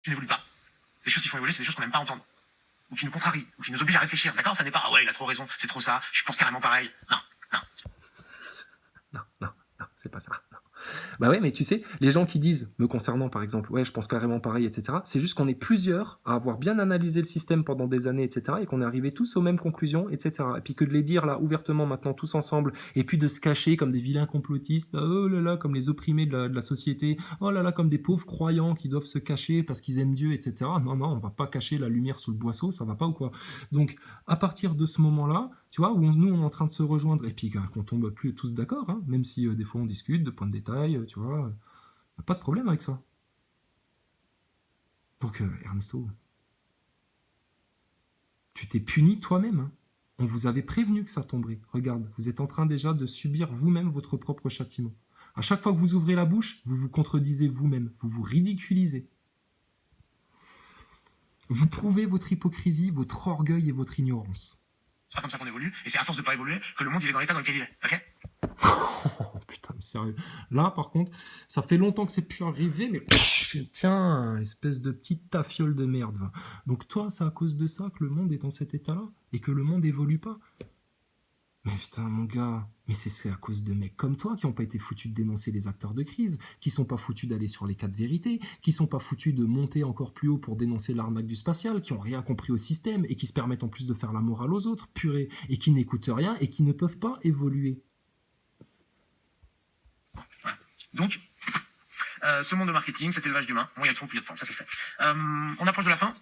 qui n'évoluent pas. Les choses qui font évoluer, c'est des choses qu'on n'aime pas entendre. Ou qui nous contrarient, ou qui nous obligent à réfléchir. D'accord? Ça n'est pas, ah ouais, il a trop raison, c'est trop ça, je pense carrément pareil. Non, non. Non, c'est pas ça. Non. Bah ouais, mais tu sais, les gens qui disent, me concernant par exemple, ouais, je pense carrément pareil, etc., c'est juste qu'on est plusieurs à avoir bien analysé le système pendant des années, etc., et qu'on est arrivés tous aux mêmes conclusions, etc. Et puis que de les dire là ouvertement maintenant tous ensemble, et puis de se cacher comme des vilains complotistes, oh là là, comme les opprimés de la société, oh là là, comme des pauvres croyants qui doivent se cacher parce qu'ils aiment Dieu, etc. Non, non, on va pas cacher la lumière sous le boisseau, ça va pas ou quoi? Donc, à partir de ce moment-là, tu vois, où nous on est en train de se rejoindre, et puis qu'on tombe plus tous d'accord, hein, même si des fois on discute de points de détail, tu vois, pas de problème avec ça. Donc, Ernesto, tu t'es puni toi-même. Hein. On vous avait prévenu que ça tomberait. Regarde, vous êtes en train déjà de subir vous-même votre propre châtiment. À chaque fois que vous ouvrez la bouche, vous vous contredisez vous-même, vous vous ridiculisez. Vous prouvez votre hypocrisie, votre orgueil et votre ignorance. C'est pas comme ça qu'on évolue, et c'est à force de pas évoluer que le monde il est dans l'état dans lequel il est, ok? Oh putain, mais sérieux. Là, par contre, ça fait longtemps que c'est plus arrivé, mais tiens, espèce de petite tafiole de merde. Va. Donc toi, c'est à cause de ça que le monde est dans cet état-là et que le monde évolue pas. Mais putain, mon gars, mais c'est à cause de mecs comme toi qui n'ont pas été foutus de dénoncer les acteurs de crise, qui sont pas foutus d'aller sur les 4 vérités, qui sont pas foutus de monter encore plus haut pour dénoncer l'arnaque du spatial, qui ont rien compris au système et qui se permettent en plus de faire la morale aux autres, purée, et qui n'écoutent rien et qui ne peuvent pas évoluer. Voilà. Donc, ce monde de marketing, cet élevage d'humains, bon, il y a de fond, puis il y a de forme, ça c'est fait. On approche de la fin.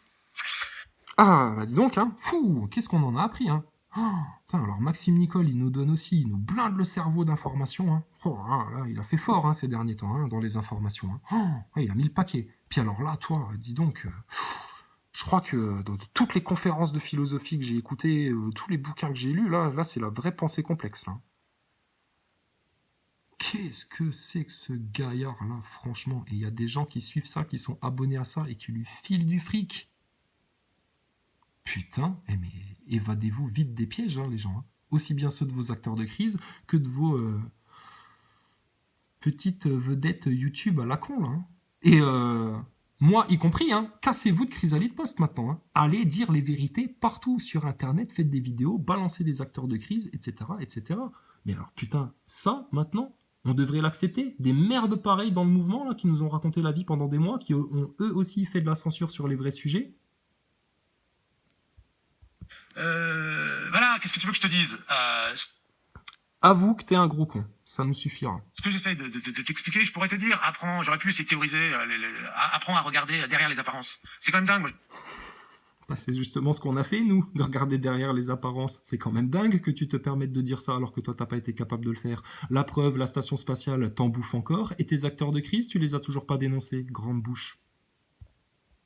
Ah, bah dis donc, hein, fou, qu'est-ce qu'on en a appris, hein. Oh, putain, alors Maxime Nicole, il nous donne aussi, il nous blinde le cerveau d'informations, hein. Oh, là, il a fait fort, hein, ces derniers temps, hein, dans les informations, hein. Oh, il a mis le paquet. Puis alors là, toi, dis donc, je crois que dans toutes les conférences de philosophie que j'ai écoutées, tous les bouquins que j'ai lus, là, c'est la vraie pensée complexe, là. Qu'est-ce que c'est que ce gaillard-là, franchement? Et il y a des gens qui suivent ça, qui sont abonnés à ça et qui lui filent du fric. Putain, mais évadez-vous vite des pièges, hein, les gens. Hein. Aussi bien ceux de vos acteurs de crise que de vos petites vedettes YouTube à la con, là. Hein. Et moi, y compris, hein, cassez-vous de Chrysalide Post maintenant. Hein. Allez dire les vérités partout sur Internet, faites des vidéos, balancez des acteurs de crise, etc., etc. Mais alors, putain, ça, maintenant, on devrait l'accepter. Des merdes pareilles dans le mouvement, là, qui nous ont raconté la vie pendant des mois, qui ont eux aussi fait de la censure sur les vrais sujets. Voilà, qu'est-ce que tu veux que je te dise? Avoue que t'es un gros con, ça nous suffira. Ce que j'essaye de t'expliquer, je pourrais te dire, apprends, j'aurais pu essayer de théoriser, apprends à regarder derrière les apparences. C'est quand même dingue, moi. Bah, c'est justement ce qu'on a fait, nous, de regarder derrière les apparences. C'est quand même dingue que tu te permettes de dire ça alors que toi, t'as pas été capable de le faire. La preuve, la station spatiale t'en bouffe encore, et tes acteurs de crise, tu les as toujours pas dénoncés. Grande bouche.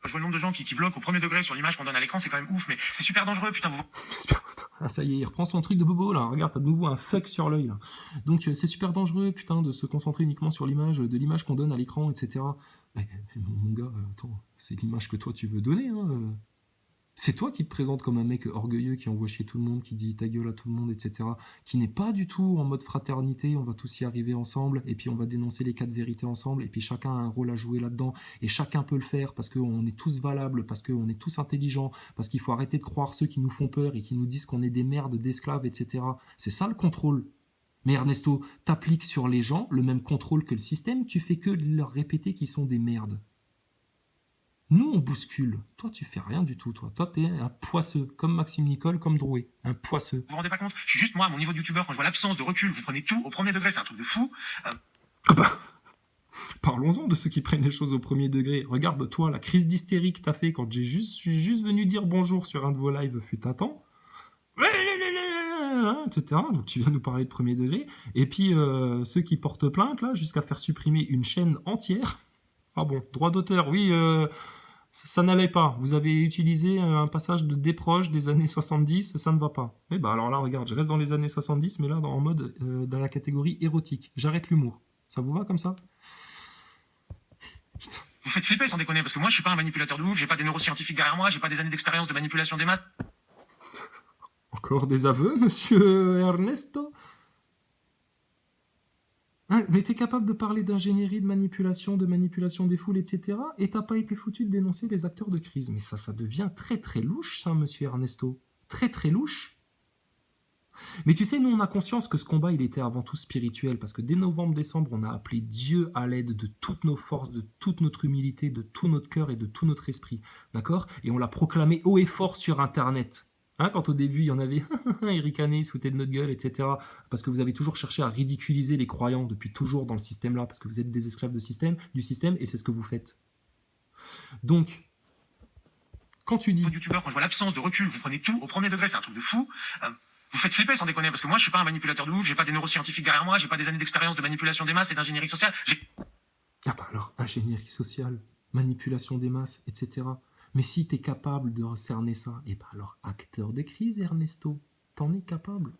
Je vois le nombre de gens qui bloquent au premier degré sur l'image qu'on donne à l'écran, c'est quand même ouf, mais c'est super dangereux, putain. Ah, ça y est, il reprend son truc de bobo, là. Regarde, t'as de nouveau un fuck sur l'œil, là. Donc, c'est super dangereux, putain, de se concentrer uniquement sur l'image, de l'image qu'on donne à l'écran, etc. Mais, mon gars, attends, c'est l'image que toi, tu veux donner, hein. C'est toi qui te présentes comme un mec orgueilleux qui envoie chier tout le monde, qui dit ta gueule à tout le monde, etc. Qui n'est pas du tout en mode fraternité, on va tous y arriver ensemble, et puis on va dénoncer les 4 vérités ensemble, et puis chacun a un rôle à jouer là-dedans, et chacun peut le faire parce qu'on est tous valables, parce qu'on est tous intelligents, parce qu'il faut arrêter de croire ceux qui nous font peur et qui nous disent qu'on est des merdes, d'esclaves, etc. C'est ça le contrôle. Mais Ernesto, t'appliques sur les gens le même contrôle que le système, tu fais que leur répéter qu'ils sont des merdes. Nous, on bouscule. Toi, tu fais rien du tout, toi. Toi, t'es un poisseux, comme Maxime Nicole, comme Drouet. Un poisseux. Vous vous rendez pas compte? Je suis juste moi, à mon niveau de youtubeur, quand je vois l'absence de recul, vous prenez tout au premier degré, c'est un truc de fou. Ah bah, parlons-en de ceux qui prennent les choses au premier degré. Regarde, toi, la crise d'hystérie que t'as fait quand je suis juste venu dire bonjour sur un de vos lives fut un temps. Etc. Donc tu viens nous parler de premier degré. Et puis, ceux qui portent plainte, là, jusqu'à faire supprimer une chaîne entière. Ah bon, droit d'auteur, oui, ça n'allait pas. Vous avez utilisé un passage de Desproges des années 70, ça ne va pas. Eh ben alors là, regarde, je reste dans les années 70, mais là, en mode, dans la catégorie érotique. J'arrête l'humour. Ça vous va comme ça? Vous faites flipper sans déconner, parce que moi je suis pas un manipulateur de ouf, j'ai pas des neuroscientifiques derrière moi, j'ai pas des années d'expérience de manipulation des masses. Encore des aveux, monsieur Ernesto? Hein, mais t'es capable de parler d'ingénierie, de manipulation des foules, etc. Et t'as pas été foutu de dénoncer les acteurs de crise. Mais ça devient très très louche, ça, monsieur Ernesto. Très très louche. Mais tu sais, nous, on a conscience que ce combat, il était avant tout spirituel, parce que dès novembre-décembre, on a appelé Dieu à l'aide de toutes nos forces, de toute notre humilité, de tout notre cœur et de tout notre esprit. D'accord? Et on l'a proclamé haut et fort sur Internet. Hein, quand au début, il y en avait, ils ricanaient, ils se foutaient de notre gueule, etc. Parce que vous avez toujours cherché à ridiculiser les croyants depuis toujours dans le système-là, parce que vous êtes des esclaves du système, et c'est ce que vous faites. Donc, quand tu dis... youtubeur, quand je vois l'absence de recul, vous prenez tout au premier degré, c'est un truc de fou. Vous faites flipper sans déconner, parce que moi je suis pas un manipulateur de ouf, j'ai pas des neuroscientifiques derrière moi, j'ai pas des années d'expérience de manipulation des masses et d'ingénierie sociale. Ah bah alors, ingénierie sociale, manipulation des masses, etc. Mais si t'es capable de cerner ça, et bah alors acteur de crise, Ernesto, t'en es capable.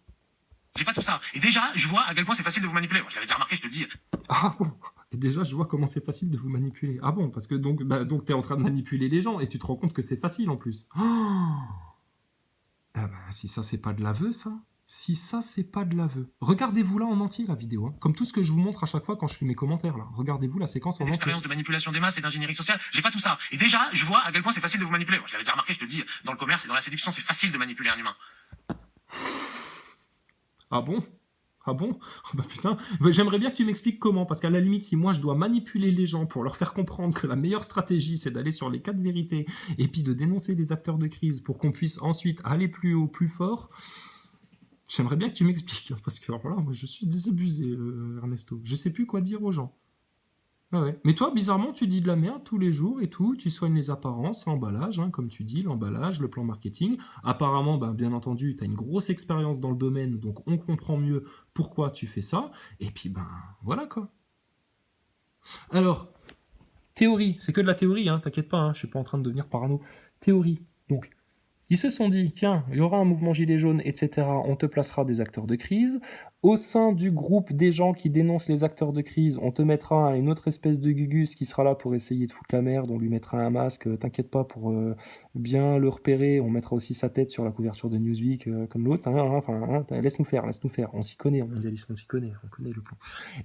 J'ai pas tout ça. Et déjà, je vois à quel point c'est facile de vous manipuler. Moi, je l'avais déjà remarqué, je te le dis. Ah bon. Et déjà, je vois comment c'est facile de vous manipuler. Ah bon, parce que donc t'es en train de manipuler les gens, et tu te rends compte que c'est facile en plus. Oh ah bah, si ça, c'est pas de l'aveu, ça. Si ça, c'est pas de l'aveu. Regardez-vous là en entier, la vidéo. Hein. Comme tout ce que je vous montre à chaque fois quand je fais mes commentaires, là. Regardez-vous la séquence en entier. Expérience de manipulation des masses et d'ingénierie sociale, j'ai pas tout ça. Et déjà, je vois à quel point c'est facile de vous manipuler. Moi, je l'avais déjà remarqué, je te le dis. Dans le commerce et dans la séduction, c'est facile de manipuler un humain. Ah bon? Ah bon? Oh bah putain, j'aimerais bien que tu m'expliques comment, parce qu'à la limite, si moi je dois manipuler les gens pour leur faire comprendre que la meilleure stratégie c'est d'aller sur les 4 vérités et puis de dénoncer les acteurs de crise pour qu'on puisse ensuite aller plus haut, plus fort, j'aimerais bien que tu m'expliques, parce que alors là, moi je suis désabusé, Ernesto. Je sais plus quoi dire aux gens. Ah ouais. Mais toi, bizarrement, tu dis de la merde tous les jours et tout, tu soignes les apparences, l'emballage, hein, comme tu dis, l'emballage, le plan marketing. Apparemment, ben, bien entendu, tu as une grosse expérience dans le domaine, donc on comprend mieux pourquoi tu fais ça. Et puis, ben, voilà quoi. Alors, théorie, c'est que de la théorie, hein, t'inquiète pas, hein, je suis pas en train de devenir parano. Théorie, donc, ils se sont dit, tiens, il y aura un mouvement gilet jaune, etc., on te placera des acteurs de crise. Au sein du groupe des gens qui dénoncent les acteurs de crise, on te mettra une autre espèce de gugus qui sera là pour essayer de foutre la merde, on lui mettra un masque, t'inquiète pas, pour bien le repérer, on mettra aussi sa tête sur la couverture de Newsweek, comme l'autre, laisse-nous faire, on s'y connaît, en mondialisme, on s'y connaît, on connaît le plan.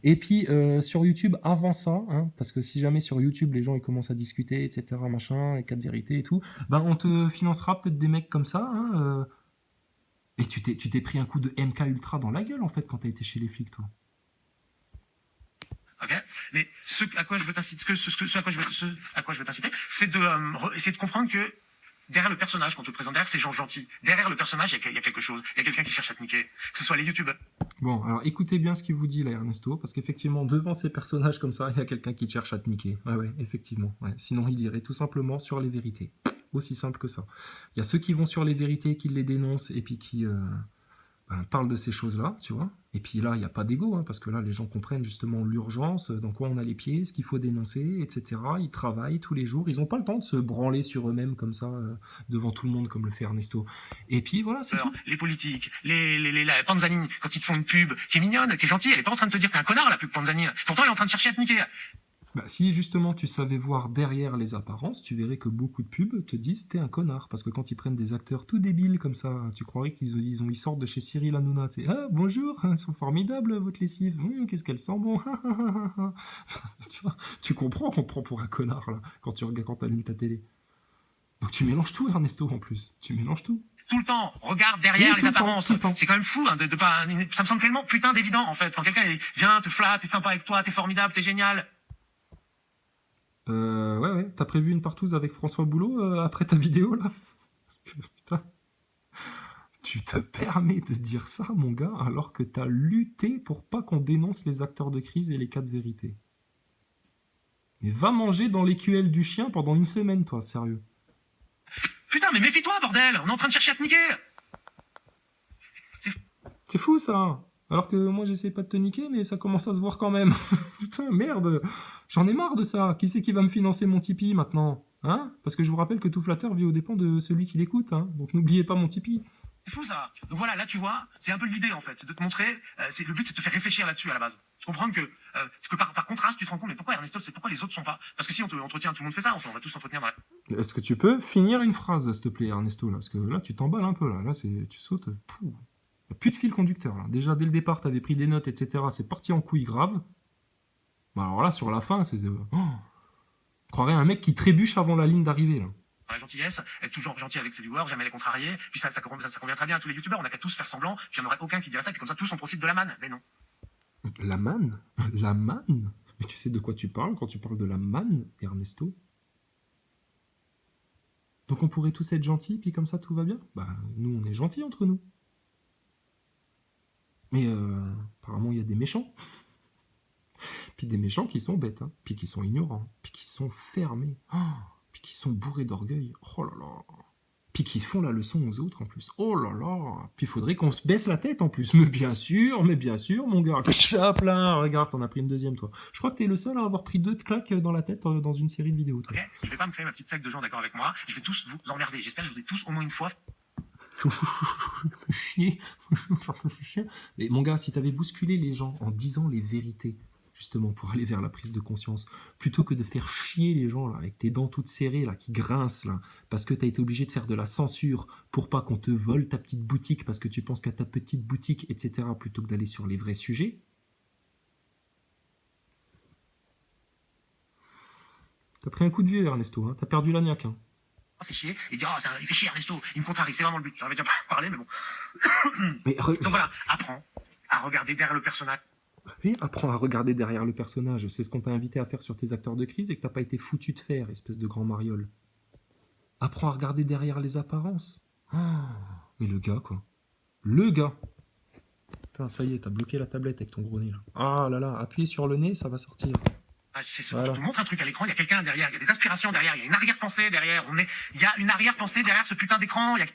Et puis, sur YouTube, avant ça, hein, parce que si jamais sur YouTube, les gens ils commencent à discuter, etc., machin, les 4 vérités et tout, ben on te financera peut-être des mecs comme ça, hein, et tu t'es pris un coup de MK Ultra dans la gueule, en fait, quand t'as été chez les flics, toi. Ok, mais ce à quoi je veux t'inciter, c'est de essayer de comprendre que derrière le personnage qu'on te présente, derrière ces gens gentils, derrière le personnage, il y a quelque chose, il y a quelqu'un qui cherche à te niquer, que ce soit les youtubeurs. Bon, alors écoutez bien ce qu'il vous dit là, Ernesto, parce qu'effectivement, devant ces personnages comme ça, il y a quelqu'un qui cherche à te niquer. Ouais, effectivement. Ouais. Sinon, il irait tout simplement sur les vérités. Aussi simple que ça. Il y a ceux qui vont sur les vérités, qui les dénoncent, et puis qui parlent de ces choses-là, tu vois. Et puis là, il n'y a pas d'ego, hein, parce que là, les gens comprennent justement l'urgence, dans quoi on a les pieds, ce qu'il faut dénoncer, etc. Ils travaillent tous les jours, ils n'ont pas le temps de se branler sur eux-mêmes comme ça, devant tout le monde, comme le fait Ernesto. Et puis voilà, c'est tout. Les politiques, la Panzani, quand ils te font une pub qui est mignonne, qui est gentille, elle est pas en train de te dire que t'es un connard, la pub Panzani. Pourtant, elle est en train de chercher à te niquer. Bah, si justement tu savais voir derrière les apparences, tu verrais que beaucoup de pubs te disent t'es un connard. Parce que quand ils prennent des acteurs tout débiles comme ça, tu croirais ils sortent de chez Cyril Hanouna. Tu sais, ah bonjour, elles sont formidables votre lessive. Qu'est-ce qu'elle sent bon. Tu comprends qu'on te prend pour un connard là, quand tu allumes ta télé. Donc tu mélanges tout, Ernesto, en plus. Tu mélanges tout. Tout le temps, regarde derrière les apparences. C'est quand même fou, hein, de pas. Ça me semble tellement putain d'évident en fait. Quand quelqu'un vient, te flatte, t'es sympa avec toi, t'es formidable, t'es génial. Ouais. T'as prévu une partouze avec François Boulot après ta vidéo, là? Putain. Tu te permets de dire ça, mon gars, alors que t'as lutté pour pas qu'on dénonce les acteurs de crise et les 4 vérités. Mais va manger dans l'éQL du chien pendant une semaine, toi, sérieux. Putain, mais méfie-toi, bordel! On est en train de chercher à te niquer! C'est fou, ça! Alors que moi, j'essaie pas de te niquer, mais ça commence à se voir quand même. Putain, merde! J'en ai marre de ça. Qui c'est qui va me financer mon Tipeee maintenant? Hein? Parce que je vous rappelle que tout flatteur vit aux dépens de celui qui l'écoute. Hein? Donc n'oubliez pas mon Tipeee. C'est fou ça. Donc voilà, là tu vois, c'est un peu l'idée en fait, c'est de te montrer, le but c'est de te faire réfléchir là-dessus à la base. Tu comprends que par contraste, tu te rends compte, mais pourquoi Ernesto, c'est pourquoi les autres sont pas? Parce que si on te entretient, tout le monde fait ça, on va tous s'entretenir dans la... Est-ce que tu peux finir une phrase, s'il te plaît, Ernesto, là? Parce que là, tu t'emballes un peu, là. Là, tu sautes. Il n'y a plus de fil conducteur, là. Déjà, dès le départ, tu avais pris des notes, etc. C'est parti en couille grave. Bah alors là, sur la fin, c'est... on croirait un mec qui trébuche avant la ligne d'arrivée, là. Dans la gentillesse, être toujours gentil avec ses viewers, jamais les contrarier, puis ça convient très bien à tous les youtubeurs, on n'a qu'à tous faire semblant, puis il n'y en aurait aucun qui dirait ça, puis comme ça tous on profite de la manne, mais non. La manne? La manne? Mais tu sais de quoi tu parles quand tu parles de la manne, Ernesto? Donc on pourrait tous être gentils, puis comme ça tout va bien? Bah, nous on est gentils entre nous. Mais apparemment il y a des méchants. Puis des méchants qui sont bêtes, hein, puis qui sont ignorants, puis qui sont fermés, puis qui sont bourrés d'orgueil. Oh là là. Puis qui font la leçon aux autres en plus. Oh là là. Puis il faudrait qu'on se baisse la tête en plus. Mais bien sûr, mon gars. Hop là, regarde, t'en as pris une deuxième, toi. Je crois que t'es le seul à avoir pris 2 claques dans la tête dans une série de vidéos, toi. Ok, je vais pas me créer ma petite secte de gens d'accord avec moi, je vais tous vous emmerder, j'espère que je vous ai tous au moins une fois. Chier. Mais mon gars, si t'avais bousculé les gens en disant les vérités, justement, pour aller vers la prise de conscience, plutôt que de faire chier les gens, là, avec tes dents toutes serrées, là, qui grincent, là, parce que t'as été obligé de faire de la censure pour pas qu'on te vole ta petite boutique, parce que tu penses qu'à ta petite boutique, etc., plutôt que d'aller sur les vrais sujets. T'as pris un coup de vieux, Ernesto, hein. T'as perdu la niaque, hein. Fait chier, et dire, il fait chier Ernesto, il me contrarie, c'est vraiment le but, j'en avais déjà parlé, mais bon. Mais Donc voilà, apprends à regarder derrière le personnage. oui, apprends à regarder derrière le personnage. C'est ce qu'on t'a invité à faire sur tes acteurs de crise et que t'as pas été foutu de faire, espèce de grand mariole. Apprends à regarder derrière les apparences. Mais le gars, quoi. Le gars. Putain, ça y est, t'as bloqué la tablette avec ton gros nez, là. Ah là là, appuyez sur le nez, ça va sortir. C'est ce Voilà. quand on te montre un truc à l'écran, il y a quelqu'un derrière, il y a des aspirations derrière, il y a une arrière-pensée derrière, il y a une arrière-pensée derrière ce putain d'écran, il y a...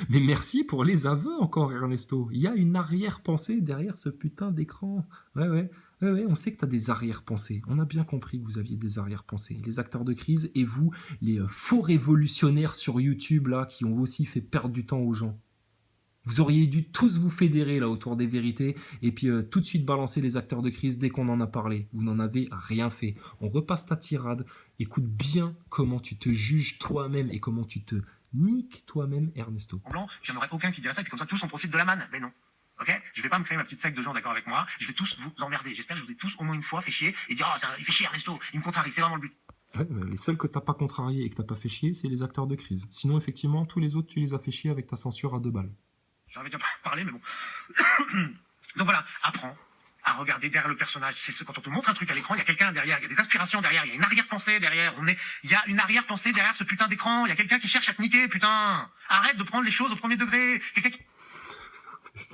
Mais merci pour les aveux encore, Ernesto. Il y a une arrière-pensée derrière ce putain d'écran. Ouais, on sait que t'as des arrière-pensées. On a bien compris que vous aviez des arrière-pensées. Les acteurs de crise et vous, les faux révolutionnaires sur YouTube, là, qui ont aussi fait perdre du temps aux gens. Vous auriez dû tous vous fédérer là autour des vérités et puis tout de suite balancer les acteurs de crise dès qu'on en a parlé. Vous n'en avez rien fait. On repasse ta tirade. Écoute bien comment tu te juges toi-même et comment tu te niques toi-même, Ernesto. Blanc, puis il n'y en aurait aucun qui dirait ça, puis comme ça tous on profite de la manne, mais non. Ok, je vais pas me créer ma petite secte de gens d'accord avec moi, je vais tous vous emmerder, j'espère que je vous ai tous au moins une fois fait chier et dire, il fait chier Ernesto, il me contrarie, c'est vraiment le but. Ouais, les seuls que t'as pas contrarié et que t'as pas fait chier, c'est les acteurs de crise. Sinon, effectivement, tous les autres, tu les as fait chier avec ta censure à 2 balles. J'en avais déjà parlé, mais bon. Donc voilà, apprends à regarder derrière le personnage. C'est ce quand on te montre un truc à l'écran, il y a quelqu'un derrière, il y a des aspirations derrière, il y a une arrière-pensée derrière, il y a une arrière-pensée derrière ce putain d'écran, il y a quelqu'un qui cherche à te niquer, putain. Arrête de prendre les choses au premier degré.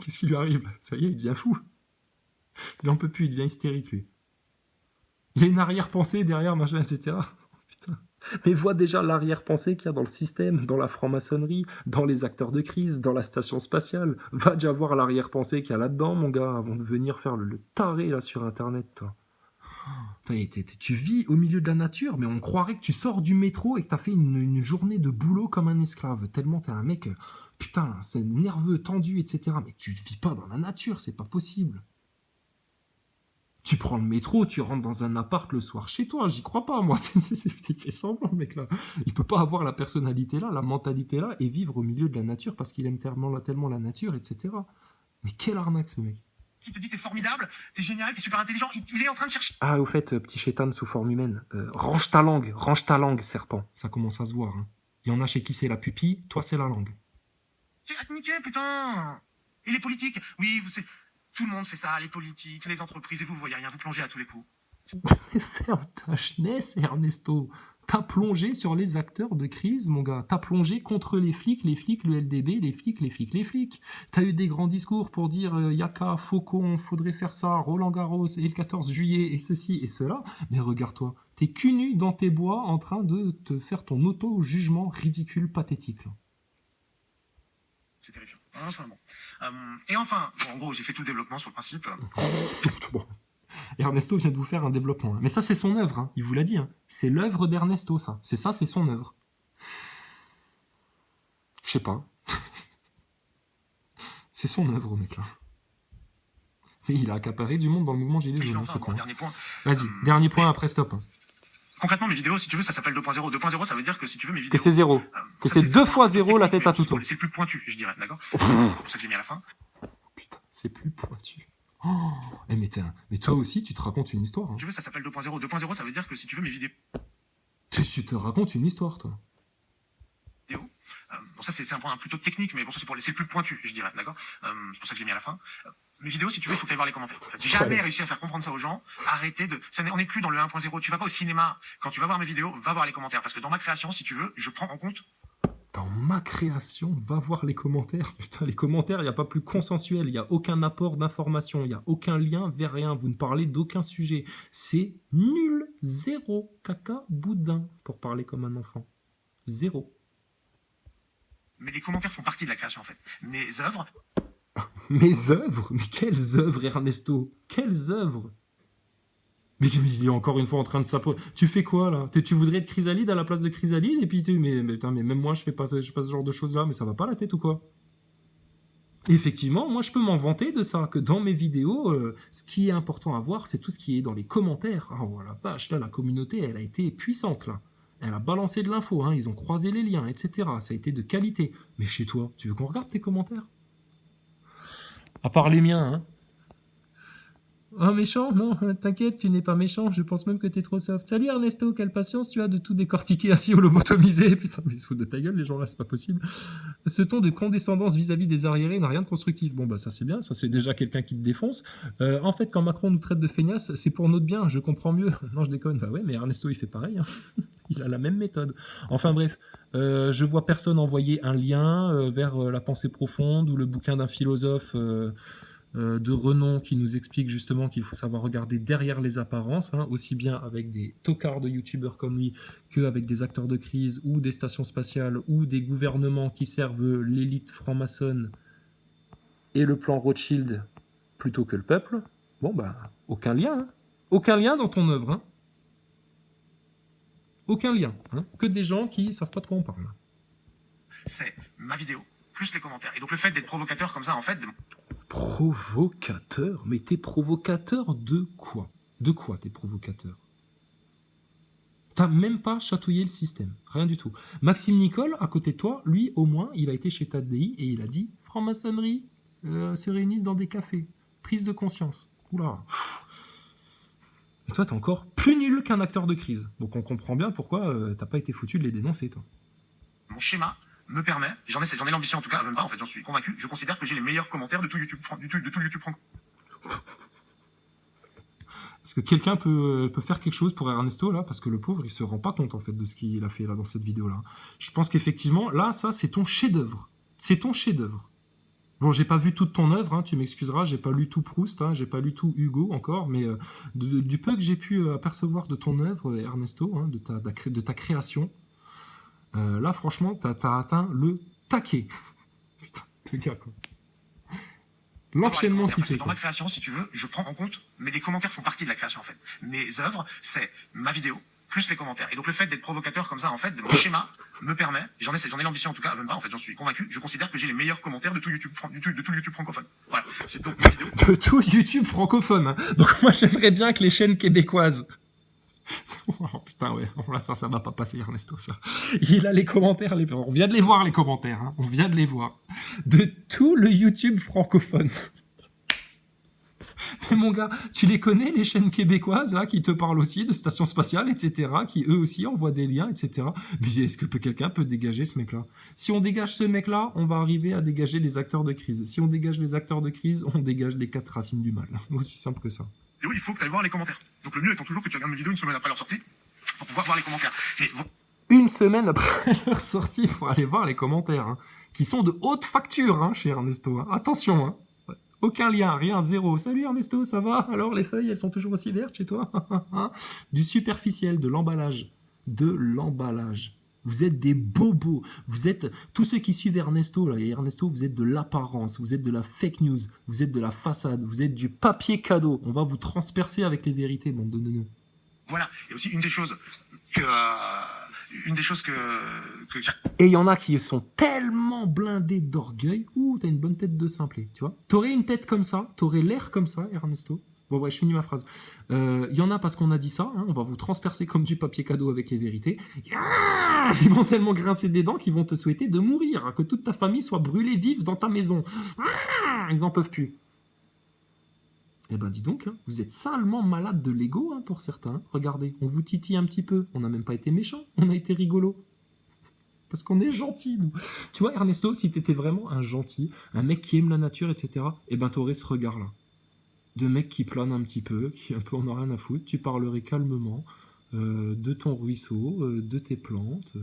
Qu'est-ce qui lui arrive? Ça y est, il devient fou. Il en peut plus, il devient hystérique, lui. Il y a une arrière-pensée derrière, machin, etc. Putain. Mais vois déjà l'arrière-pensée qu'il y a dans le système, dans la franc-maçonnerie, dans les acteurs de crise, dans la station spatiale. Va déjà voir l'arrière-pensée qu'il y a là-dedans, mon gars, avant de venir faire le taré là sur Internet, toi. Tu vis au milieu de la nature, mais on croirait que tu sors du métro et que t'as fait une journée de boulot comme un esclave. Tellement t'es un mec, putain, c'est nerveux, tendu, etc. Mais tu vis pas dans la nature, c'est pas possible. Tu prends le métro, tu rentres dans un appart le soir chez toi, j'y crois pas, moi. Il fait semblant, le mec, là. Il peut pas avoir la personnalité là, la mentalité là, et vivre au milieu de la nature parce qu'il aime tellement la nature, etc. Mais quelle arnaque, ce mec. Qui te dit t'es formidable, t'es génial, t'es super intelligent, il est en train de chercher. Ah, au fait, petit chétan sous forme humaine, range ta langue, serpent. Ça commence à se voir, hein. Il y en a chez qui c'est la pupille, toi c'est la langue. Tu vas te niquer, putain. Et les politiques, oui, tout le monde fait ça, les politiques, les entreprises, et vous voyez rien, vous plongez à tous les coups. Mais ferme ta chenesse, Ernesto. T'as plongé sur les acteurs de crise, mon gars. T'as plongé contre les flics, le LDB, les flics. T'as eu des grands discours pour dire Yaka, Faucon, faudrait faire ça, Roland Garros, et le 14 juillet, et ceci et cela. Mais regarde-toi, t'es cul nu dans tes bois en train de te faire ton auto-jugement ridicule, pathétique. Là. C'est terrifiant. Ah, vraiment. Et enfin, bon, en gros, j'ai fait tout le développement sur le principe. Bon. Ernesto vient de vous faire un développement. Hein. Mais ça, c'est son œuvre. Hein. Il vous l'a dit. Hein. C'est l'œuvre d'Ernesto, ça. C'est son œuvre. Je sais pas. C'est son œuvre, mec, là. Mais il a accaparé du monde dans le mouvement Gilets jaunes. Enfin, bon, dernier point. Vas-y, dernier point, après stop. Concrètement, mes vidéos, si tu veux, ça s'appelle 2.0. 2.0, ça veut dire que si tu veux, mes vidéos... Que c'est 0. Que c'est 2 fois 0 la tête à tout. C'est le plus pointu, je dirais, d'accord? C'est pour ça que je l'ai mis à la fin. Putain, c'est plus pointu. Oh, mais toi aussi, tu te racontes une histoire. Hein. Si tu veux, ça s'appelle 2.0. 2.0, ça veut dire que si tu veux mes vidéos, Tu te racontes une histoire, toi. bon, ça c'est un point plutôt technique, mais bon, ça c'est le plus pointu, je dirais, d'accord. C'est pour ça que je l'ai mis à la fin. Mes vidéos, si tu veux, il faut que tu ailles voir les commentaires. En fait, j'ai jamais réussi à faire comprendre ça aux gens. Arrêtez de... on n'est plus dans le 1.0. Tu vas pas au cinéma. Quand tu vas voir mes vidéos, va voir les commentaires. Parce que dans ma création, si tu veux, je prends en compte... Dans ma création, va voir les commentaires. Putain, les commentaires, il n'y a pas plus consensuel. Il n'y a aucun apport d'information. Il n'y a aucun lien vers rien. Vous ne parlez d'aucun sujet. C'est nul. Zéro. Caca boudin. Pour parler comme un enfant. Zéro. Mais les commentaires font partie de la création, en fait. Mes œuvres... Mes œuvres? Mais quelles œuvres, Ernesto? Quelles œuvres? Mais il est encore une fois en train de s'approcher. Tu fais quoi, là? Tu voudrais être Chrysalide à la place de Chrysalide? Et puis, mais même moi, je fais pas ce genre de choses-là. Mais ça va pas la tête ou quoi? Effectivement, moi, je peux m'en vanter de ça. Que dans mes vidéos, ce qui est important à voir, c'est tout ce qui est dans les commentaires. Oh la vache, là, la communauté, elle a été puissante, là. Elle a balancé de l'info, hein. Ils ont croisé les liens, etc. Ça a été de qualité. Mais chez toi, tu veux qu'on regarde tes commentaires? À part les miens, hein. Oh, méchant? Non, t'inquiète, tu n'es pas méchant, je pense même que t'es trop soft. Salut Ernesto, quelle patience tu as de tout décortiquer assis ou lobotomiser. Putain, mais ils se foutent de ta gueule, les gens là, c'est pas possible. Ce ton de condescendance vis-à-vis des arriérés n'a rien de constructif. Bon, bah ça c'est bien, ça c'est déjà quelqu'un qui te défonce. En fait, quand Macron nous traite de feignasses, c'est pour notre bien, je comprends mieux. Non, je déconne, bah ouais, mais Ernesto il fait pareil, hein. Il a la même méthode. Enfin bref, je vois personne envoyer un lien vers la pensée profonde ou le bouquin d'un philosophe... de renom qui nous explique justement qu'il faut savoir regarder derrière les apparences, hein, aussi bien avec des tocards de youtubeurs comme lui qu'avec des acteurs de crise ou des stations spatiales ou des gouvernements qui servent l'élite franc-maçonne et le plan Rothschild plutôt que le peuple. Bon bah, aucun lien, hein. Aucun lien dans ton œuvre, hein. Aucun lien, hein. Que des gens qui savent pas de quoi on parle. C'est ma vidéo, plus les commentaires. Et donc le fait d'être provocateur comme ça, en fait... Provocateur? Mais t'es provocateur de quoi? De quoi t'es provocateur? T'as même pas chatouillé le système, rien du tout. Maxime Nicole, à côté de toi, lui, au moins, il a été chez TADI et il a dit « Franc-maçonnerie se réunissent dans des cafés. Prise de conscience. » Oula. Et toi, t'es encore plus nul qu'un acteur de crise. Donc on comprend bien pourquoi t'as pas été foutu de les dénoncer, toi. Mon schéma me permet, j'en ai l'ambition en tout cas, même pas en fait, j'en suis convaincu, je considère que j'ai les meilleurs commentaires de tout YouTube, de tout YouTube franco. Est-ce que quelqu'un peut faire quelque chose pour Ernesto là? Parce que le pauvre, il se rend pas compte en fait de ce qu'il a fait là dans cette vidéo-là. Je pense qu'effectivement, là, ça, c'est ton chef-d'œuvre. C'est ton chef-d'œuvre. Bon, j'ai pas vu toute ton œuvre, hein, tu m'excuseras, j'ai pas lu tout Proust, hein, j'ai pas lu tout Hugo encore, mais du peu que j'ai pu apercevoir de ton œuvre, Ernesto, hein, de ta création, là, franchement, t'as atteint le taquet. Putain, le gars, quoi. L'enchaînement qui fait. Dans ma création, si tu veux, je prends en compte, mais les commentaires font partie de la création, en fait. Mes œuvres, c'est ma vidéo, plus les commentaires. Et donc le fait d'être provocateur comme ça, en fait, de mon schéma me permet, j'en ai l'ambition en tout cas, même pas, en fait, j'en suis convaincu, je considère que j'ai les meilleurs commentaires de tout YouTube, de tout YouTube francophone. Voilà, c'est donc ma vidéo. De tout YouTube francophone, hein. Donc moi, j'aimerais bien que les chaînes québécoises... Oh, putain, ouais, là, ça va pas passer, Ernesto, ça. Il a les commentaires, on vient de les voir, les commentaires, hein. On vient de les voir. De tout le YouTube francophone. Mais mon gars, tu les connais, les chaînes québécoises, là, qui te parlent aussi de stations spatiales, etc., qui eux aussi envoient des liens, etc. Mais est-ce que quelqu'un peut dégager ce mec-là? Si on dégage ce mec-là, on va arriver à dégager les acteurs de crise. Si on dégage les acteurs de crise, on dégage les 4 racines du mal. Aussi simple que ça. Et oui, il faut que tu ailles voir les commentaires. Donc le mieux étant toujours que tu regardes mes vidéos une semaine après leur sortie, pour pouvoir voir les commentaires. Mais une semaine après leur sortie, il faut aller voir les commentaires, hein, qui sont de haute facture, hein, chez Ernesto. Hein. Attention, hein. Aucun lien, rien, zéro. Salut Ernesto, ça va? Alors les feuilles, elles sont toujours aussi vertes chez toi? Du superficiel, de l'emballage. De l'emballage. Vous êtes des bobos. Vous êtes tous ceux qui suivent Ernesto là. Et Ernesto, vous êtes de l'apparence, vous êtes de la fake news, vous êtes de la façade, vous êtes du papier cadeau. On va vous transpercer avec les vérités, bande de neuneux. Voilà. Et aussi une des choses que et il y en a qui sont tellement blindés d'orgueil. Ouh, t'as une bonne tête de simplet, tu vois. T'aurais une tête comme ça, t'aurais l'air comme ça, Ernesto. Bon, ouais, je finis ma phrase. Il y en a parce qu'on a dit ça, hein, on va vous transpercer comme du papier cadeau avec les vérités. Ils vont tellement grincer des dents qu'ils vont te souhaiter de mourir, que toute ta famille soit brûlée vive dans ta maison. Ils en peuvent plus. Eh ben dis donc, hein, vous êtes salement malade de l'ego, hein, pour certains. Regardez, on vous titille un petit peu. On n'a même pas été méchant, on a été rigolo. Parce qu'on est gentil, nous. Tu vois, Ernesto, si t'étais vraiment un gentil, un mec qui aime la nature, etc., eh ben t'aurais ce regard-là. De mec qui plane un petit peu, qui un peu en a rien à foutre. Tu parlerais calmement de ton ruisseau, de tes plantes.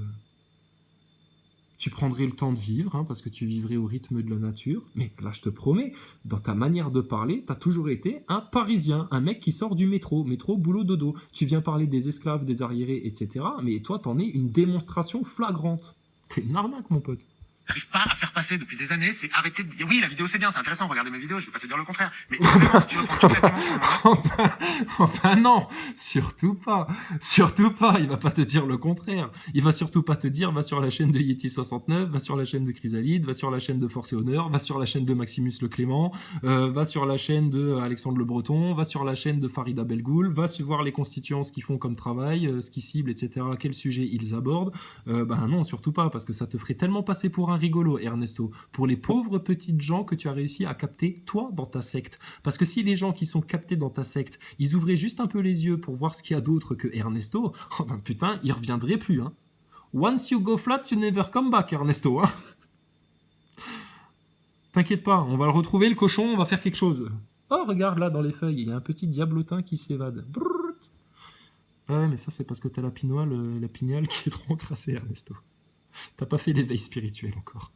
Tu prendrais le temps de vivre, hein, parce que tu vivrais au rythme de la nature. Mais là, je te promets, dans ta manière de parler, t'as toujours été un Parisien, un mec qui sort du métro, boulot, dodo. Tu viens parler des esclaves, des arriérés, etc. Mais toi, t'en es une démonstration flagrante. T'es une arnaque, mon pote. J'arrive pas à faire passer depuis des années, c'est arrêter de dire oui, la vidéo c'est bien, c'est intéressant, regardez mes vidéos, je vais pas te dire le contraire. Mais vraiment, si tu veux prendre toute la dimension, Enfin non, surtout pas. Surtout pas, il va pas te dire le contraire. Il va surtout pas te dire va sur la chaîne de Yeti69, va sur la chaîne de Chrysalide, va sur la chaîne de Force et Honneur, va sur la chaîne de Maximus le Clément, va sur la chaîne de Alexandre le Breton, va sur la chaîne de Farida Belgoul, va voir les constituants, ce qu'ils font comme travail, ce qu'ils ciblent, etc., quel sujet ils abordent. Ben non, surtout pas, parce que ça te ferait tellement passer pour un rigolo, Ernesto, pour les pauvres petites gens que tu as réussi à capter, toi, dans ta secte. Parce que si les gens qui sont captés dans ta secte, ils ouvraient juste un peu les yeux pour voir ce qu'il y a d'autre que Ernesto, oh ben putain, ils reviendraient plus, hein. Once you go flat, you never come back, Ernesto, hein. T'inquiète pas, on va le retrouver, le cochon, on va faire quelque chose. Oh, regarde, là, dans les feuilles, il y a un petit diablotin qui s'évade. Brrrt. Ouais, mais ça, c'est parce que t'as la pignale qui est trop encrassée, Ernesto. T'as pas fait l'éveil spirituel encore.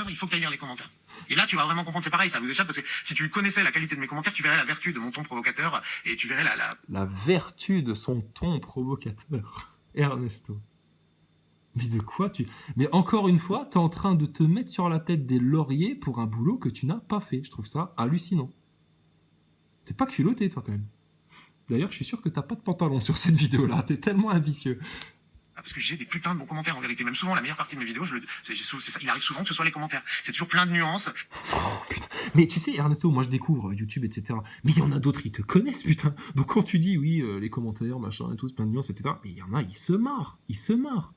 il faut que tu ailles lire les commentaires. Et là, tu vas vraiment comprendre, c'est pareil, ça vous échappe, parce que si tu connaissais la qualité de mes commentaires, tu verrais la vertu de mon ton provocateur, et tu verrais La vertu de son ton provocateur. Ernesto. Mais de quoi tu... Mais encore une fois, t'es en train de te mettre sur la tête des lauriers pour un boulot que tu n'as pas fait. Je trouve ça hallucinant. T'es pas culotté, toi, quand même. D'ailleurs, je suis sûr que t'as pas de pantalon sur cette vidéo-là. T'es tellement un vicieux. Parce que j'ai des putains de bons commentaires en vérité. Même souvent, la meilleure partie de mes vidéos, c'est ça, il arrive souvent que ce soit les commentaires. C'est toujours plein de nuances. Oh, putain. Mais tu sais, Ernesto, moi je découvre YouTube, etc. Mais il y en a d'autres, ils te connaissent, putain. Donc quand tu dis, oui, les commentaires, machin et tout, c'est plein de nuances, etc. Mais il y en a, ils se marrent. Ils se marrent.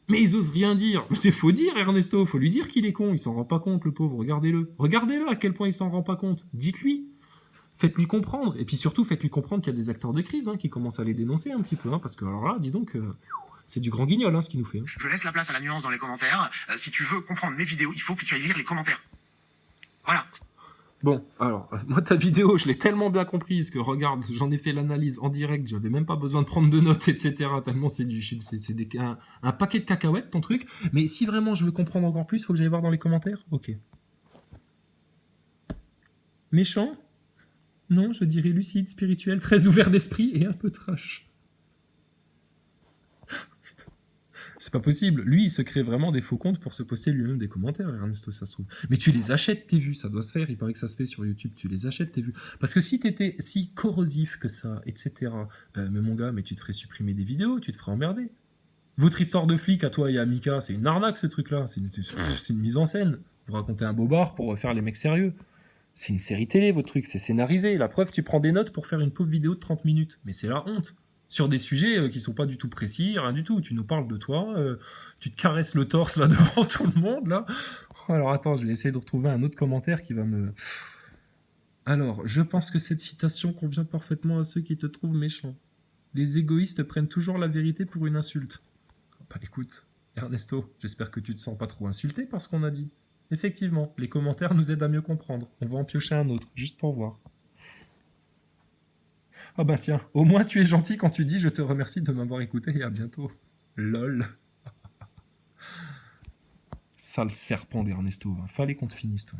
Mais ils osent rien dire. Mais faut dire, Ernesto, faut lui dire qu'il est con. Il s'en rend pas compte, le pauvre. Regardez-le. Regardez-le à quel point il s'en rend pas compte. Dites-lui. Faites-lui comprendre. Et puis surtout, faites-lui comprendre qu'il y a des acteurs de crise qui commencent à les dénoncer un petit peu. Parce que alors là, dis donc... c'est du grand guignol, ce qu'il nous fait. Je laisse la place à la nuance dans les commentaires. Si tu veux comprendre mes vidéos, il faut que tu ailles lire les commentaires. Voilà. Bon, alors, moi, ta vidéo, je l'ai tellement bien comprise que, regarde, j'en ai fait l'analyse en direct, j'avais même pas besoin de prendre de notes, etc. Tellement c'est un paquet de cacahuètes, ton truc. Mais si vraiment je veux comprendre encore plus, faut que j'aille voir dans les commentaires. Ok. Méchant? Non, je dirais lucide, spirituel, très ouvert d'esprit et un peu trash. C'est pas possible. Lui, il se crée vraiment des faux comptes pour se poster lui-même des commentaires, Ernesto, ça se trouve. Mais tu les achètes, tes vues, ça doit se faire. Il paraît que ça se fait sur YouTube. Tu les achètes, tes vues. Parce que si t'étais si corrosif que ça, etc., mais mon gars, mais tu te ferais supprimer des vidéos, tu te ferais emmerder. Votre histoire de flic à toi et à Mika, c'est une arnaque, ce truc-là. C'est une mise en scène. Vous racontez un bobard pour faire les mecs sérieux. C'est une série télé, votre truc. C'est scénarisé. La preuve, tu prends des notes pour faire une pauvre vidéo de 30 minutes. Mais c'est la honte. Sur des sujets qui sont pas du tout précis, rien du tout. Tu nous parles de toi, tu te caresses le torse là devant tout le monde, là. Alors attends, je vais essayer de retrouver un autre commentaire qui va me... Alors, je pense que cette citation convient parfaitement à ceux qui te trouvent méchant. Les égoïstes prennent toujours la vérité pour une insulte. Bah écoute, Ernesto, j'espère que tu te sens pas trop insulté par ce qu'on a dit. Effectivement, les commentaires nous aident à mieux comprendre. On va en piocher un autre, juste pour voir. Ah bah tiens, au moins tu es gentil quand tu dis je te remercie de m'avoir écouté et à bientôt. Lol. Sale serpent d'Ernesto. Fallait qu'on te finisse, toi.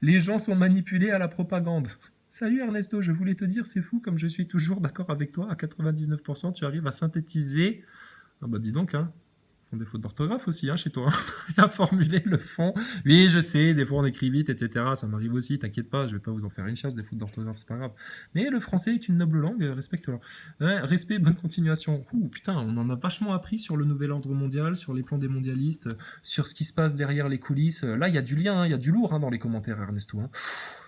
Les gens sont manipulés à la propagande. Salut Ernesto, je voulais te dire, c'est fou comme je suis toujours d'accord avec toi. À 99%, tu arrives à synthétiser... Ah bah dis donc, font des fautes d'orthographe aussi, chez toi. À formuler le fond. Oui, je sais, des fois on écrit vite, etc. Ça m'arrive aussi, t'inquiète pas, je vais pas vous en faire une chasse, des fautes d'orthographe, c'est pas grave. Mais le français est une noble langue, respecte-la. Respect, bonne continuation. Putain, on en a vachement appris sur le nouvel ordre mondial, sur les plans des mondialistes, sur ce qui se passe derrière les coulisses. Là, il y a du lien, il y a du lourd dans les commentaires, Ernesto.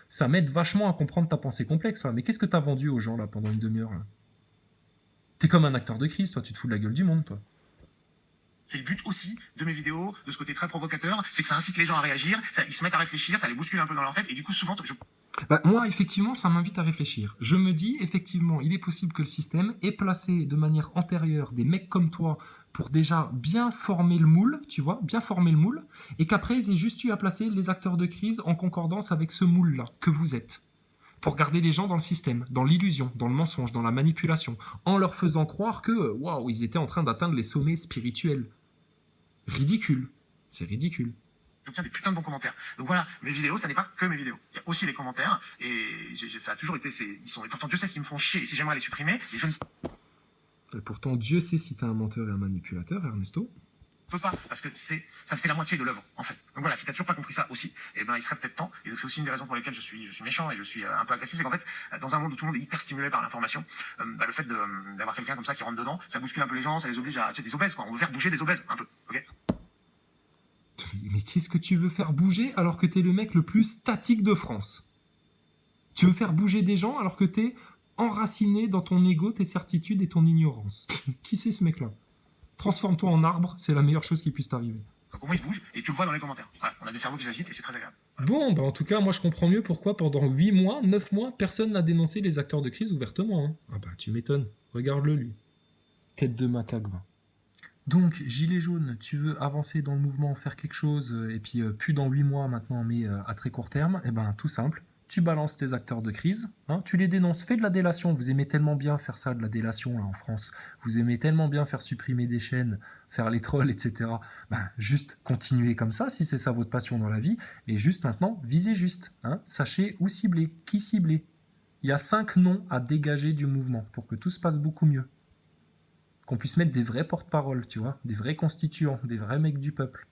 Ça m'aide vachement à comprendre ta pensée complexe. Mais qu'est-ce que t'as vendu aux gens là pendant une demi-heure là? T'es comme un acteur de crise, toi, tu te fous de la gueule du monde, toi. C'est le but aussi de mes vidéos, de ce côté très provocateur, c'est que ça incite les gens à réagir, ils se mettent à réfléchir, ça les bouscule un peu dans leur tête, et du coup, souvent, moi, effectivement, ça m'invite à réfléchir. Je me dis, effectivement, il est possible que le système ait placé de manière antérieure des mecs comme toi pour déjà bien former le moule, tu vois, bien former le moule, et qu'après, ils aient juste eu à placer les acteurs de crise en concordance avec ce moule-là que vous êtes, pour garder les gens dans le système, dans l'illusion, dans le mensonge, dans la manipulation, en leur faisant croire que, waouh, ils étaient en train d'atteindre les sommets spirituels. Ridicule. C'est ridicule. j'obtiens des putains de bons commentaires. Donc voilà, mes vidéos, ça n'est pas que mes vidéos. Il y a aussi les commentaires, et ça a toujours été, et pourtant Dieu sait s'ils me font chier, et si j'aimerais les supprimer, et je ne Pourtant, Dieu sait si t'es un menteur et un manipulateur, Ernesto. peux pas, parce que c'est la moitié de l'œuvre, en fait. Donc voilà, si t'as toujours pas compris ça aussi, eh ben, il serait peut-être temps, et donc c'est aussi une des raisons pour lesquelles je suis méchant, et je suis un peu agressif, c'est qu'en fait, dans un monde où tout le monde est hyper stimulé par l'information, le fait d'avoir quelqu'un comme ça qui rentre dedans, ça bouscule un peu les gens, ça les oblige à, des obèses, quoi. On veut faire bouger des obèses, un peu, ok? Mais qu'est-ce que tu veux faire bouger alors que t'es le mec le plus statique de France? Tu veux faire bouger des gens alors que t'es enraciné dans ton ego, tes certitudes et ton ignorance. Qui c'est ce mec-là? Transforme-toi en arbre, c'est la meilleure chose qui puisse t'arriver. Donc au moins il se bouge, et tu le vois dans les commentaires. Ouais, on a des cerveaux qui s'agitent, et c'est très agréable. Bon, en tout cas, moi je comprends mieux pourquoi pendant 8 mois, 9 mois, personne n'a dénoncé les acteurs de crise ouvertement. Hein. Ah bah tu m'étonnes, regarde-le lui. Tête de macaque, va. Donc, gilet jaune, tu veux avancer dans le mouvement, faire quelque chose, et puis plus dans 8 mois maintenant, mais à très court terme, eh ben tout simple, tu balances tes acteurs de crise, hein, tu les dénonces, fais de la délation, vous aimez tellement bien faire ça, de la délation là en France, vous aimez tellement bien faire supprimer des chaînes, faire les trolls, etc. Ben, juste continuez comme ça, si c'est ça votre passion dans la vie, et juste maintenant, visez juste, hein, sachez où cibler, qui cibler. Il y a 5 noms à dégager du mouvement pour que tout se passe beaucoup mieux. Qu'on puisse mettre des vrais porte-paroles, tu vois, des vrais constituants, des vrais mecs du peuple.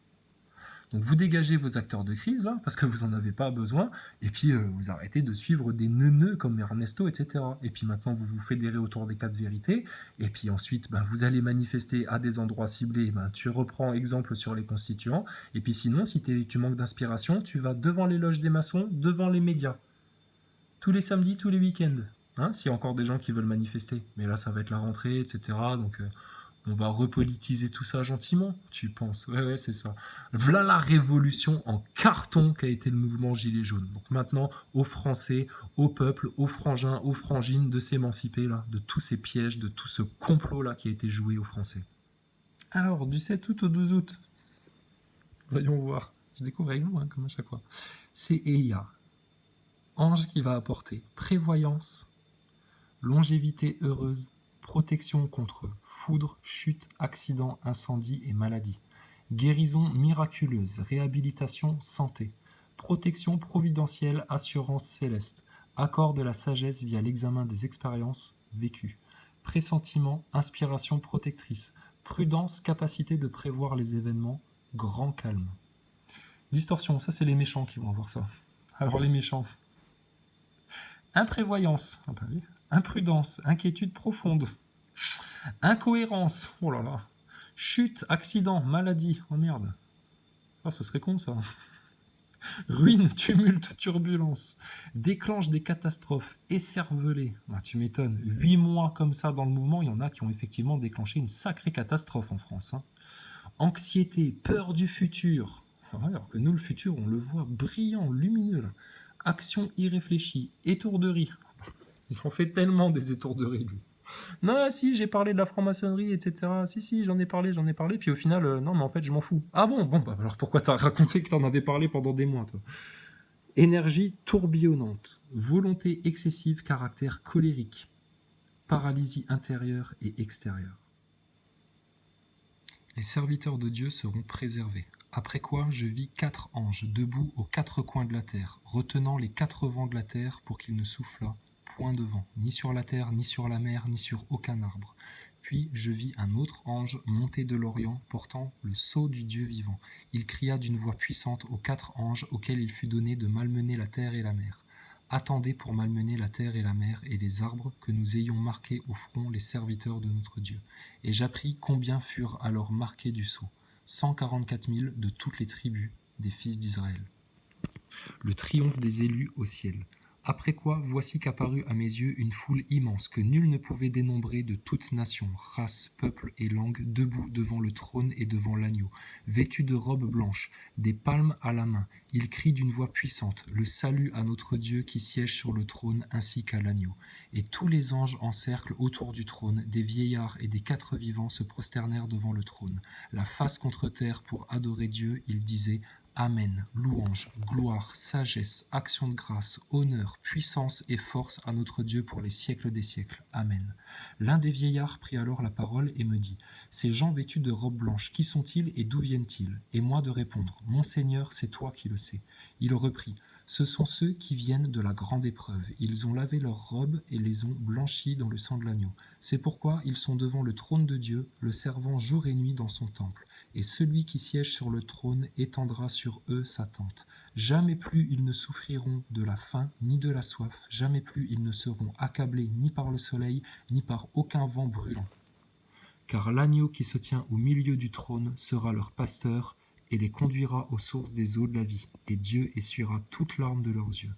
Donc vous dégagez vos acteurs de crise, là, parce que vous n'en avez pas besoin, et puis vous arrêtez de suivre des neuneux comme Ernesto, etc. Et puis maintenant vous vous fédérez autour des 4 vérités, et puis ensuite vous allez manifester à des endroits ciblés, tu reprends exemple sur les constituants, et puis sinon, si tu manques d'inspiration, tu vas devant les loges des maçons, devant les médias. Tous les samedis, tous les week-ends. Hein, s'il y a encore des gens qui veulent manifester. Mais là, ça va être la rentrée, etc. Donc, on va repolitiser tout ça gentiment, tu penses. Ouais, c'est ça. Voilà la révolution en carton qu'a été le mouvement Gilets jaunes. Donc maintenant, aux Français, au peuple, aux frangins, aux frangines, de s'émanciper là, de tous ces pièges, de tout ce complot-là qui a été joué aux Français. Alors, du 7 août au 12 août, voyons voir. Je découvre avec vous, hein, comme à chaque fois. C'est Eia, ange qui va apporter prévoyance, longévité heureuse, protection contre foudre, chute, accident, incendie et maladie, guérison miraculeuse, réhabilitation, santé, protection providentielle, assurance céleste, accord de la sagesse via l'examen des expériences vécues, pressentiment, inspiration protectrice, prudence, capacité de prévoir les événements, grand calme. Distorsion, ça c'est les méchants qui vont avoir ça. Alors les méchants. Imprévoyance, imprudence, inquiétude profonde, incohérence, oh là là, chute, accident, maladie, oh merde, ah ce serait con ça, ruine, tumulte, turbulence, déclenche des catastrophes, écervelé, bah, tu m'étonnes, 8 mois comme ça dans le mouvement, il y en a qui ont effectivement déclenché une sacrée catastrophe en France, hein. Anxiété, peur du futur, alors que nous le futur on le voit brillant, lumineux là. Action irréfléchie, étourderie. Il en fait tellement des étourderies, lui. Non, si, j'ai parlé de la franc-maçonnerie, etc. Si, j'en ai parlé. Puis au final, non, mais en fait, je m'en fous. Ah bon, alors pourquoi t'as raconté que t'en avais parlé pendant des mois, toi? Énergie tourbillonnante, volonté excessive, caractère colérique, paralysie intérieure et extérieure. Les serviteurs de Dieu seront préservés. Après quoi, je vis 4 anges debout aux 4 coins de la terre, retenant les 4 vents de la terre pour qu'il ne soufflât point de vent, ni sur la terre, ni sur la mer, ni sur aucun arbre. Puis je vis un autre ange monter de l'Orient, portant le sceau du Dieu vivant. Il cria d'une voix puissante aux 4 anges auxquels il fut donné de malmener la terre et la mer. Attendez pour malmener la terre et la mer et les arbres, que nous ayons marqués au front les serviteurs de notre Dieu. Et j'appris combien furent alors marqués du sceau. 144 000 de toutes les tribus des fils d'Israël. Le triomphe des élus au ciel. Après quoi, voici qu'apparut à mes yeux une foule immense que nul ne pouvait dénombrer de toute nation, race, peuple et langue, debout devant le trône et devant l'agneau, vêtus de robes blanches, des palmes à la main. Ils crient d'une voix puissante, le salut à notre Dieu qui siège sur le trône ainsi qu'à l'agneau. Et tous les anges en cercle autour du trône, des vieillards et des quatre vivants se prosternèrent devant le trône. La face contre terre pour adorer Dieu, ils disaient Amen, louange, gloire, sagesse, action de grâce, honneur, puissance et force à notre Dieu pour les siècles des siècles. Amen. L'un des vieillards prit alors la parole et me dit, ces gens vêtus de robes blanches, qui sont-ils et d'où viennent-ils? Et moi de répondre, mon Seigneur, c'est toi qui le sais. Il reprit, ce sont ceux qui viennent de la grande épreuve. Ils ont lavé leurs robes et les ont blanchies dans le sang de l'agneau. C'est pourquoi ils sont devant le trône de Dieu, le servant jour et nuit dans son temple. Et celui qui siège sur le trône étendra sur eux sa tente. Jamais plus ils ne souffriront de la faim ni de la soif, jamais plus ils ne seront accablés ni par le soleil, ni par aucun vent brûlant. Car l'agneau qui se tient au milieu du trône sera leur pasteur et les conduira aux sources des eaux de la vie, et Dieu essuiera toute larme de leurs yeux.